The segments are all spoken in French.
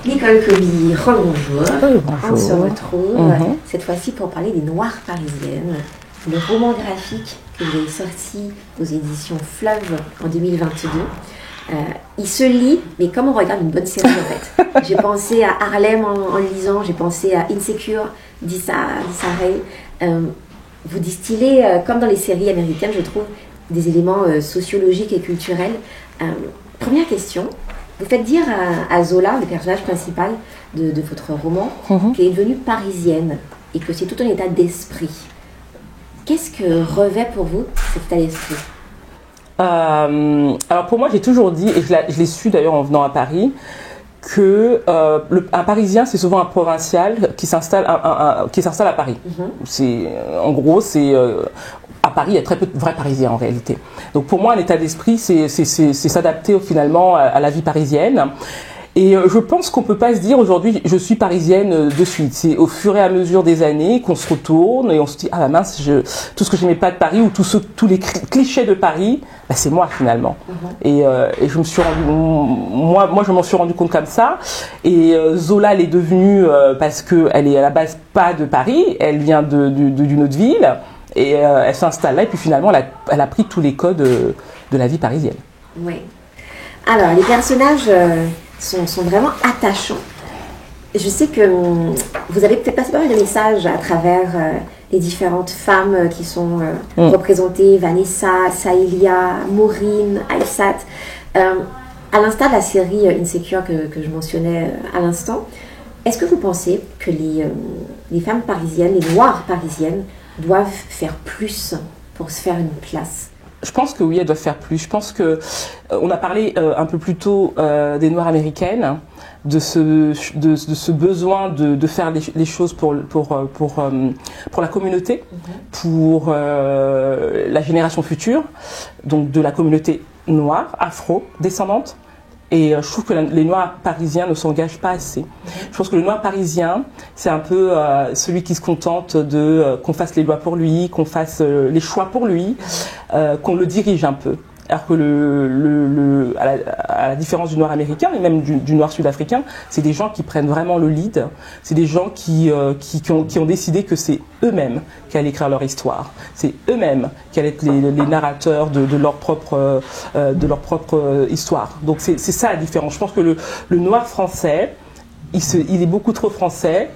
Nicole Colli, bonjour. Oui, bonjour. On se retrouve cette fois-ci pour parler des Noires parisiennes, le roman graphique que vous avez sorti aux éditions Fleuve en 2022. Il se lit, mais comme on regarde une bonne série en fait. J'ai pensé à Harlem en le lisant, j'ai pensé à Insecure d'Issa Rae. Vous distillez, comme dans les séries américaines, je trouve, des éléments sociologiques et culturels. Première question, vous faites dire à Zola, le personnage principal de votre roman, qu'elle est devenue parisienne et que c'est tout un état d'esprit. Qu'est-ce que revêt pour vous cet état d'esprit ? Alors pour moi, j'ai toujours dit, et je l'ai su d'ailleurs en venant à Paris, que un Parisien, c'est souvent un provincial qui s'installe à Paris. En gros, à Paris, il y a très peu de vrais Parisiens en réalité. Donc pour moi, un état d'esprit, c'est s'adapter finalement à la vie parisienne. Et je pense qu'on peut pas se dire aujourd'hui je suis parisienne de suite. C'est au fur et à mesure des années qu'on se retourne et on se dit ah bah mince, tout ce que j'aimais pas de Paris ou tous les clichés de Paris, bah c'est moi finalement. Et je me suis moi je m'en suis rendu compte comme ça. Et Zola elle est devenue parce que elle est à la base pas de Paris, elle vient d'une autre ville et elle s'installe là et puis finalement elle a pris tous les codes de la vie parisienne. Oui. Alors les personnages sont vraiment attachants. Je sais que vous avez peut-être passé pas mal de messages à travers les différentes femmes qui sont représentées, Vanessa, Saïlia, Maureen, Aïssat. À l'instar de la série Insecure que je mentionnais à l'instant, est-ce que vous pensez que les femmes parisiennes, les noires parisiennes, doivent faire plus pour se faire une place ? Je pense que oui, elles doivent faire plus. Je pense que on a parlé un peu plus tôt des Noires américaines, de ce besoin de faire les choses pour la communauté, pour la génération future, donc de la communauté noire, afro-descendante. Et je trouve que les Noirs parisiens ne s'engagent pas assez. Je pense que le Noir parisien, c'est un peu celui qui se contente qu'on fasse les lois pour lui, qu'on fasse les choix pour lui, qu'on le dirige un peu. Alors que à la différence du Noir américain et même du Noir sud-africain, c'est des gens qui prennent vraiment le lead. C'est des gens qui ont décidé que c'est eux-mêmes qui allaient écrire leur histoire. C'est eux-mêmes qui allaient être les narrateurs de leur propre histoire. Donc c'est ça la différence. Je pense que le Noir français, il est beaucoup trop français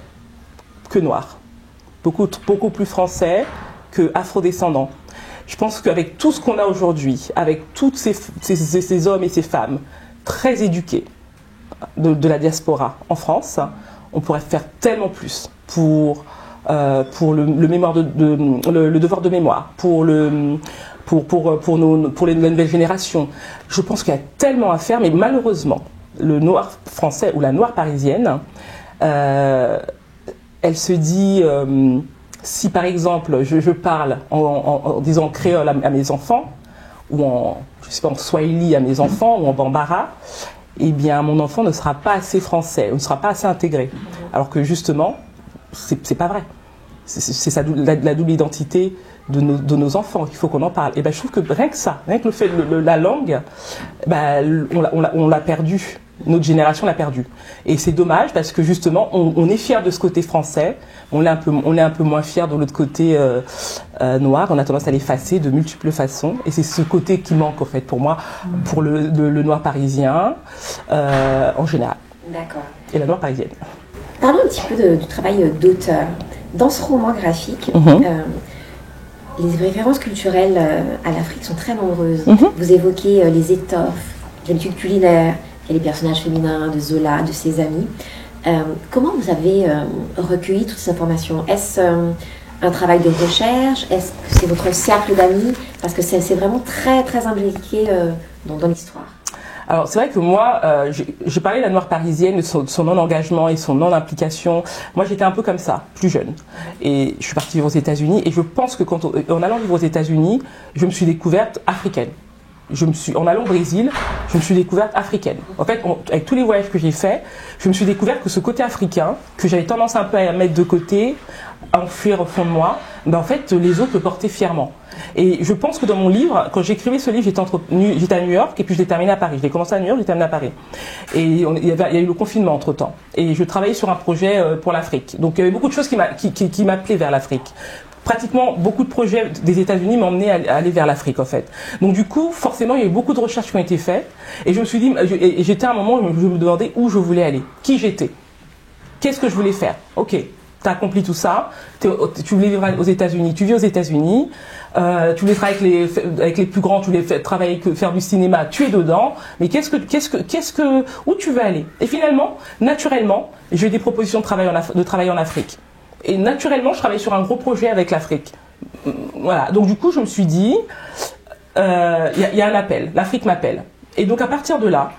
que noir. Beaucoup plus français que afrodescendant. Je pense qu'avec tout ce qu'on a aujourd'hui, avec tous ces hommes et ces femmes très éduqués de la diaspora en France, on pourrait faire tellement plus pour le mémoire le devoir de mémoire, pour les nouvelles générations. Je pense qu'il y a tellement à faire, mais malheureusement, le Noir français ou la Noire parisienne, elle se dit si par exemple je parle en disant créole à mes enfants, ou en swahili à mes enfants, ou en bambara, eh bien mon enfant ne sera pas assez français, ne sera pas assez intégré. Alors que justement, c'est pas vrai. C'est la double identité de nos enfants qu'il faut qu'on en parle. Et ben je trouve que rien que ça, rien que le fait de la langue, ben, on l'a perdu. Notre génération l'a perdu. Et c'est dommage parce que justement, on est fiers de ce côté français, on est un peu moins fiers de l'autre côté noir. On a tendance à l'effacer de multiples façons. Et c'est ce côté qui manque en fait pour moi, pour le noir parisien en général. D'accord. Et la noire parisienne. Parlons un petit peu du travail d'auteur. Dans ce roman graphique, les références culturelles à l'Afrique sont très nombreuses. Vous évoquez les étoffes, les habitudes culinaires, il y a les personnages féminins de Zola, de ses amis. Comment vous avez recueilli toutes ces informations ? Est-ce un travail de recherche ? Est-ce que c'est votre cercle d'amis ? Parce que c'est vraiment très, très imbriqué dans l'histoire. Alors c'est vrai que moi, j'ai parlé de la Noire parisienne, de son non-engagement et son non-implication. Moi j'étais un peu comme ça, plus jeune. Et je suis partie vivre aux États-Unis et je pense que en allant vivre aux États-Unis, je me suis découverte africaine. En allant au Brésil, je me suis découverte africaine. En fait, avec tous les voyages que j'ai faits, je me suis découverte que ce côté africain, que j'avais tendance un peu à mettre de côté, à enfuir au fond de moi, ben en fait, les autres le portaient fièrement. Et je pense que dans mon livre, quand j'écrivais ce livre, j'étais à New York et puis je l'ai terminé à Paris. Je l'ai commencé à New York, je l'ai terminé à Paris. Et il y a eu le confinement entre-temps. Et je travaillais sur un projet pour l'Afrique. Donc il y avait beaucoup de choses qui m'appelaient vers l'Afrique. Pratiquement beaucoup de projets des États-Unis m'emmenaient à aller vers l'Afrique en fait. Donc du coup, forcément, il y a eu beaucoup de recherches qui ont été faites. Et je me suis dit, j'étais à un moment où je me demandais où je voulais aller, qui j'étais, qu'est-ce que je voulais faire. Ok. Tu as accompli tout ça, tu voulais vivre aux États-Unis, tu vis aux États-Unis, tu voulais travailler avec les plus grands, tu voulais faire du cinéma, tu es dedans, mais où tu veux aller? Et finalement, naturellement, j'ai eu des propositions de travailler en Afrique. Et naturellement, je travaille sur un gros projet avec l'Afrique. Voilà. Donc du coup, je me suis dit, y a un appel, l'Afrique m'appelle. Et donc à partir de là,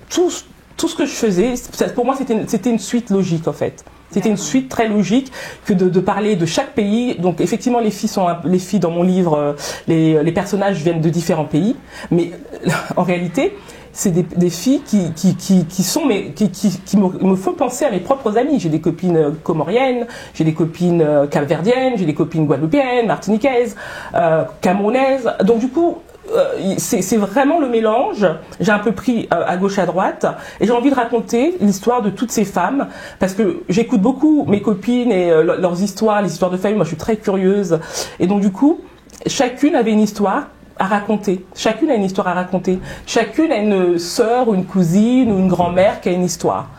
tout ce que je faisais, pour moi, c'était une suite logique en fait. C'était une suite très logique que de parler de chaque pays. Donc effectivement, les filles dans mon livre, les personnages viennent de différents pays, mais en réalité, c'est des filles qui me font penser à mes propres amis. J'ai des copines comoriennes, j'ai des copines capverdiennes, j'ai des copines guadeloupéennes, martiniquaises, camerounaises. Donc du coup, c'est vraiment le mélange. J'ai un peu pris à gauche à droite et j'ai envie de raconter l'histoire de toutes ces femmes parce que j'écoute beaucoup mes copines et leurs histoires, les histoires de famille. Moi, je suis très curieuse et donc du coup, chacune avait une histoire à raconter. Chacune a une histoire à raconter. Chacune a une sœur ou une cousine ou une grand-mère qui a une histoire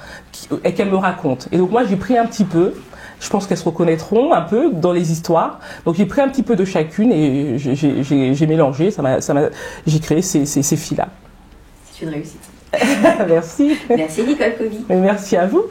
et qu'elle me raconte. Et donc moi, j'ai pris un petit peu. Je pense qu'elles se reconnaîtront un peu dans les histoires. Donc j'ai pris un petit peu de chacune et j'ai mélangé. J'ai créé ces filles-là. C'est une réussite. Merci. Merci Nicole Covy. Merci à vous.